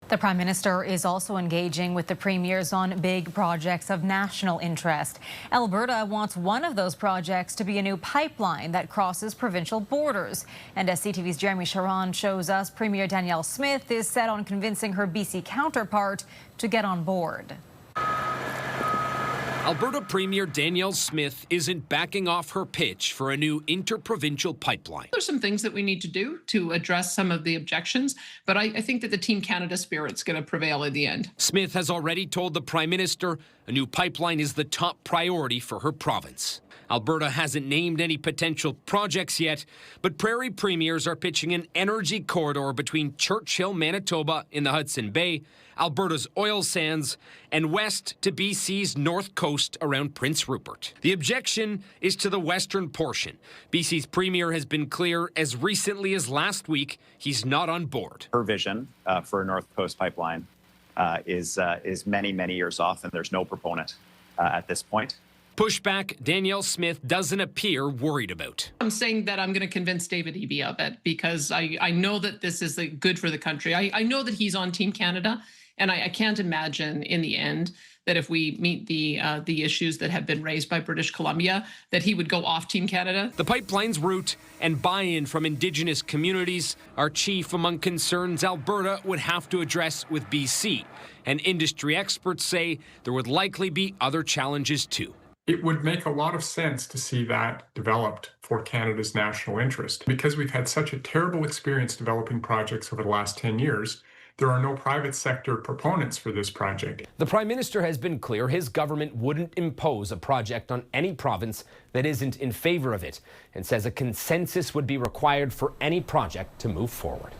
The Prime Minister is also engaging with the premiers on big projects of national interest. Alberta wants one of those projects to be a new pipeline that crosses provincial borders. And as CTV's Jeremie Charron shows us, Premier Danielle Smith is set on convincing her BC counterpart to get on board. Alberta Premier Danielle Smith isn't backing off her pitch for a new interprovincial pipeline. There's some things that we need to do to address some of the objections, but I think that the Team Canada spirit's going to prevail in the end. Smith has already told the Prime Minister a new pipeline is the top priority for her province. Alberta hasn't named any potential projects yet, but Prairie premiers are pitching an energy corridor between Churchill, Manitoba in the Hudson Bay, Alberta's oil sands, and west to BC's north coast around Prince Rupert. The objection is to the western portion. BC's premier has been clear as recently as last week he's not on board. Her vision for a North Coast pipeline is many, many years off, and there's no proponent at this point. Pushback Danielle Smith doesn't appear worried about. I'm saying that I'm going to convince David Eby of it because I know that this is good for the country. I know that he's on Team Canada, and I can't imagine in the end that if we meet the issues that have been raised by British Columbia, that he would go off Team Canada. The pipeline's route and buy-in from Indigenous communities are chief among concerns Alberta would have to address with BC. And industry experts say there would likely be other challenges too. It would make a lot of sense to see that developed for Canada's national interest. Because we've had such a terrible experience developing projects over the last 10 years, there are no private sector proponents for this project. The Prime Minister has been clear his government wouldn't impose a project on any province that isn't in favor of it, and says a consensus would be required for any project to move forward.